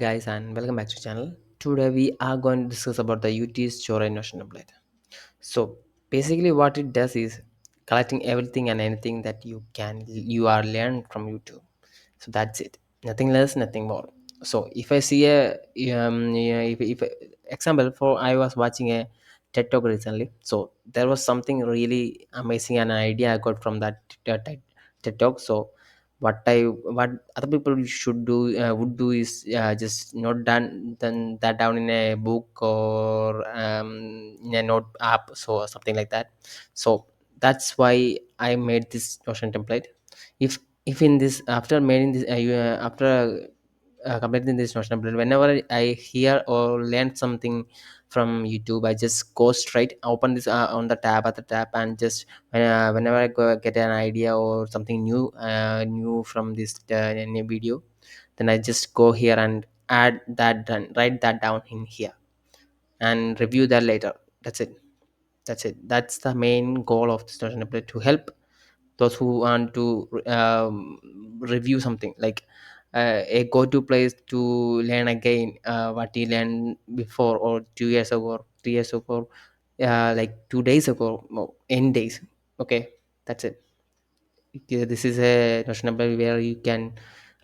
Guys, and welcome back to the channel. Today we are going to discuss about the UT store and notion template. So basically what it does is collecting everything and anything that you are learned from YouTube. So that's it, nothing less, nothing more. So if I see a yeah, if example, for I was watching a TED talk recently. So there was something really amazing and an idea I got from that TED talk. So what other people should do would do is just note down then that down in a book or in a note app, so something like that. So that's why I made this notion template. If in this after making this after completing this notion template, whenever I hear or learn something from YouTube, I just go straight open this on the tab at the tab, and just whenever I go get an idea or something new from this new video, then I just go here and add that and write that down in here and review that later. That's it that's it that's the main goal of this notion template, to help those who want to review something, like a go-to place to learn again what you learned before, or 2 years ago or 3 years ago, like 2 days ago, in days. Okay, that's it. Okay, this is a notion number where you can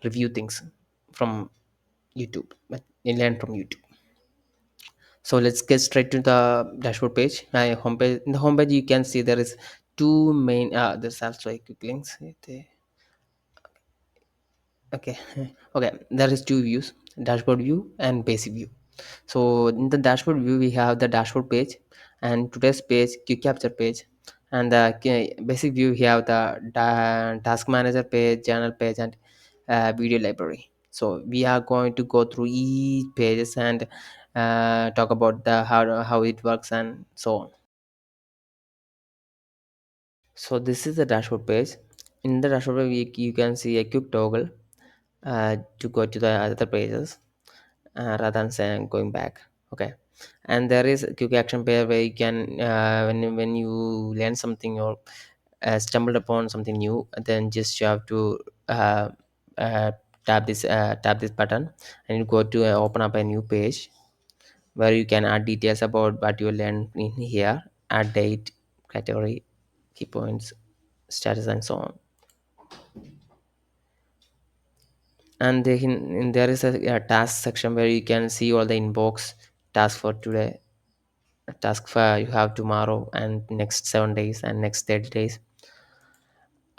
review things from YouTube, but you learn from YouTube. So let's get straight to the dashboard page. My homepage. In the homepage you can see there is two main there's also a quick links. Okay. Okay, there is two views: dashboard view and basic view. So in the dashboard view we have the dashboard page and today's page, quick capture page. And the basic view we have the task manager page, journal page, and video library. So we are going to go through each pages and talk about the how it works and so on. So this is the dashboard page. In the dashboard page you can see a quick toggle to go to the other pages, rather than saying going back. Okay, and there is a quick action pair where you can when you learn something or stumbled upon something new, then just you have to uh, uh, tap this button, and you go to open up a new page where you can add details about what you learned in here, add date, category, key points, status, and so on. And there is a task section where you can see all the inbox task for today, task for you have tomorrow and next 7 days and next 30 days.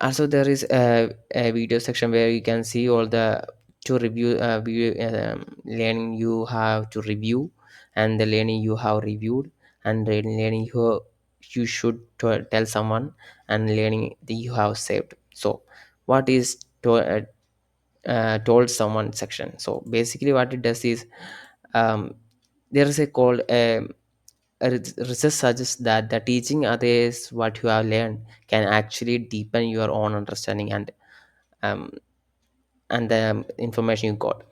Also there is a video section where you can see all the to review video learning you have to review, and the learning you have reviewed, and the learning you should tell someone, and learning that you have saved. So what is told someone section? So basically what it does is there is a called research suggests that the teaching others what you have learned can actually deepen your own understanding um, and the information you got.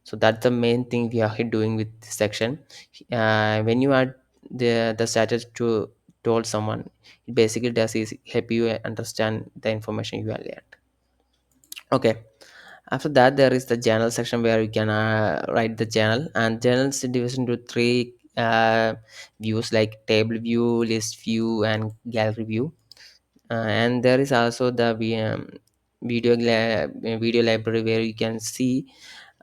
So that's the main thing we are here doing with this section. When you add the status to told someone, it basically does is help you understand the information you have learned. Okay, after that there is the journal section where you can write the journal, and journals division into three views, like table view, list view, and gallery view. And there is also the video library where you can see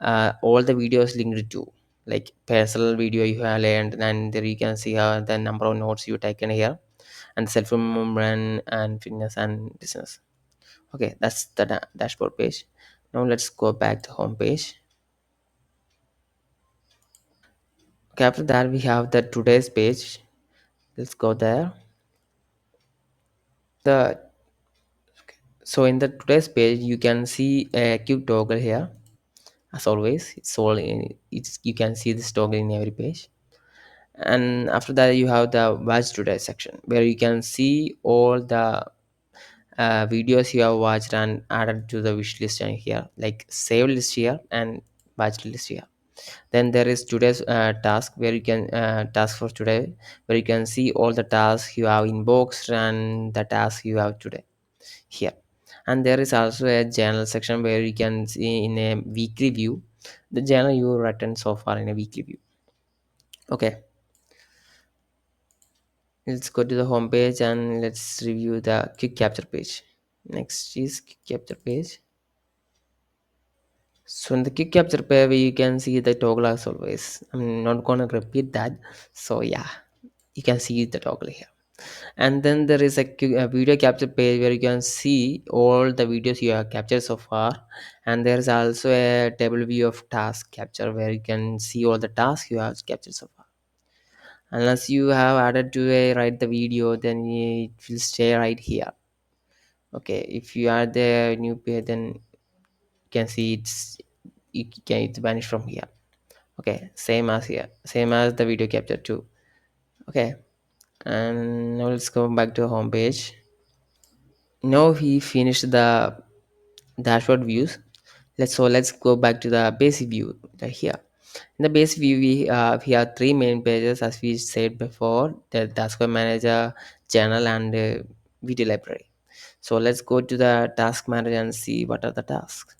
all the videos linked to, like personal video you have learned, and there you can see the number of notes you taken here, and self improvement and fitness and business. Okay, that's the dashboard page. Now let's go back to home page. Okay, after that we have the today's page. Let's go there. The So in the today's page you can see a quick toggle here. As always, it's you can see this toggle in every page. And after that you have the watch today section where you can see all the videos you have watched and added to the wish list, and here like save list here and watch list here. Then there is today's task where you can task for today, where you can see all the tasks you have inboxed and the tasks you have today here. And there is also a journal section where you can see in a weekly view the journal you written so far in a weekly view. Okay, let's go to the home page and let's review the quick capture page. Next is quick capture page. So in the quick capture page, you can see the toggle as always. I'm not gonna repeat that. So yeah, you can see the toggle here. And then there is a video capture page where you can see all the videos you have captured so far. And there's also a table view of task capture where you can see all the tasks you have captured so far. Unless you have added to a write the video, then it will stay right here. Okay, if you add the new page, then you can see it's vanished from here. Okay, same as here, same as the video capture too. Okay, and now let's go back to the home page. Now he finished the dashboard views. Let's go back to the basic view right here. In the basic view, we have three main pages as we said before: the task manager, channel, and video library. So let's go to the task manager and see what are the tasks.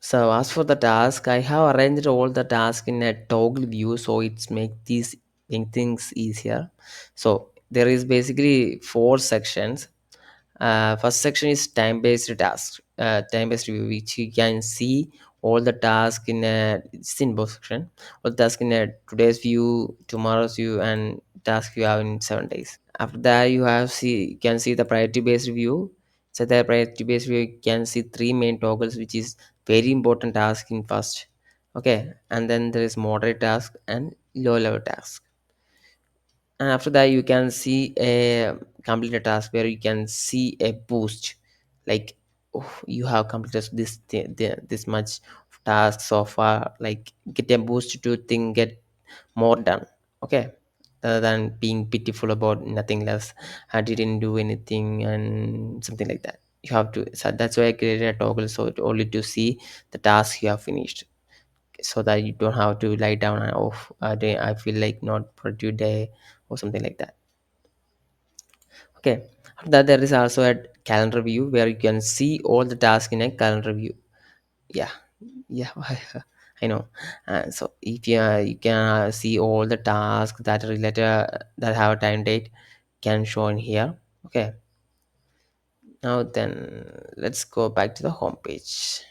So as for the task, I have arranged all the tasks in a toggle view, so it's make things easier. So there is basically four sections. First section is time-based tasks, time-based view, which you can see all the tasks in a it's in both section. All the tasks in a today's view, tomorrow's view, and task you have in 7 days. After that, you can see the priority-based view. So the priority-based view, you can see three main toggles, which is very important task in first. Okay, and then there is moderate task and low-level task, and after that you can see a completed task where you can see a boost, like, oh, you have completed this much task so far, like get a boost to think get more done. Okay, rather than being pitiful about nothing less, I didn't do anything and something like that. You have to, so that's why I created a toggle, so only to see the task you have finished, so that you don't have to lie down and, oh, I feel like not productive day or something like that. Okay, after that there is also a calendar view where you can see all the tasks in a calendar view. Yeah, yeah. I know. So if you can see all the tasks that are related, that have a time date, can show in here. Okay, now then let's go back to the home page.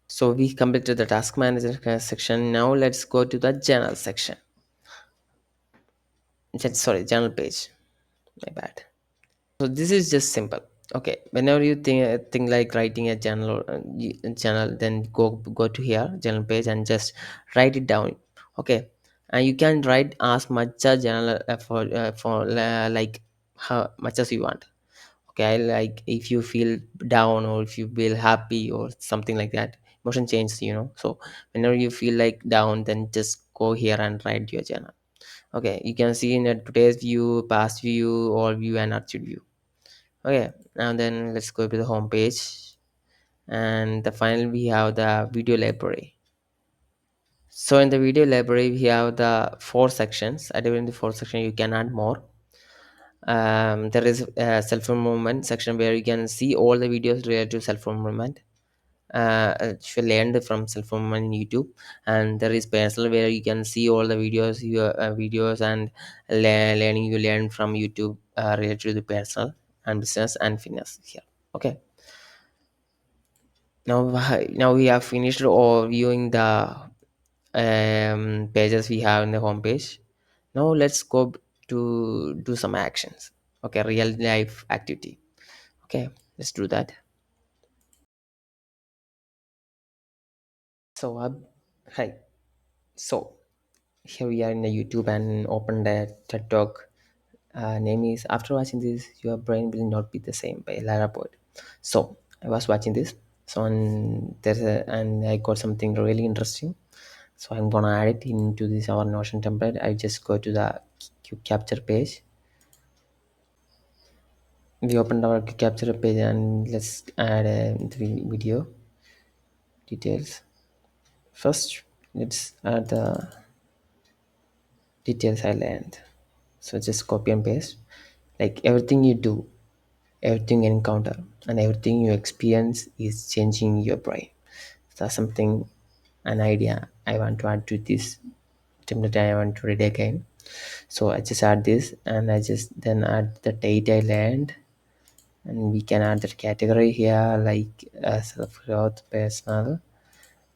So we completed the task manager section. Now let's go to the journal section. Sorry, journal page, my bad. So this is just simple. Okay, whenever you think like writing a journal, journal, then go to here journal page and just write it down. Okay, and you can write as much a journal for like how much as you want. Okay, like if you feel down or if you feel happy or something like that, emotion changes, so whenever you feel like down, then just go here and write your journal. Okay, you can see in a today's view, past view, all view, and archive view. Okay, now then let's go to the home page, and the final we have the video library. So in the video library we have the four sections. At the four section you can add more. There is a self-improvement section where you can see all the videos related to self-improvement. She learned from self-improvement in YouTube. And there is personal where you can see all the videos and learning you learn from YouTube related to the personal and business and fitness here. Okay, now we have finished or viewing the pages we have in the home page. Now let's go to do some actions. Okay, real life activity. Okay, let's do that. So hi, so here we are in the YouTube and open the TED Talk. Name is, after watching this your brain will not be the same, by Lara Poet. So I was watching this, so and I got something really interesting, so I'm gonna add it into this our Notion template. I just go to the quick capture page. We opened our quick capture page and let's add the video details. First let's add the details I learned. So just copy and paste, like everything you do, everything you encounter, and everything you experience is changing your brain. That's something, an idea I want to add to this template I want to read again. So I just add this, and I just then add the date I learned, and we can add the category here like self growth, personal,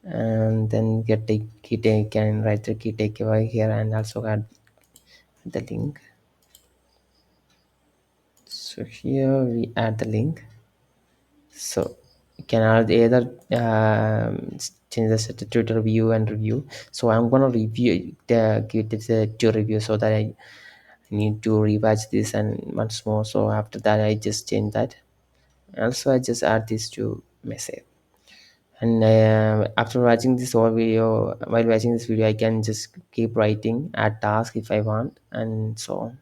and then get the key take, can write the key takeaway here, and also add the link. So here we add the link. So you can add either change the set to review and review. So I'm gonna review the give it to review, so that I need to rewatch this and once more. So after that I just change that. Also I just add this to message. And after watching this whole video, while watching this video, I can just keep writing, add task if I want, and so on.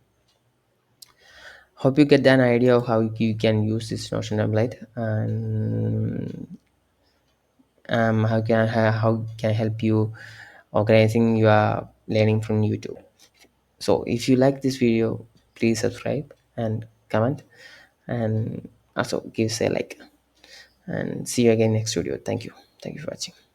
Hope you get an idea of how you can use this Notion template, and how can I help you organizing your learning from YouTube. So if you like this video, please subscribe and comment, and also give us a like, and see you again next video. Thank you for watching.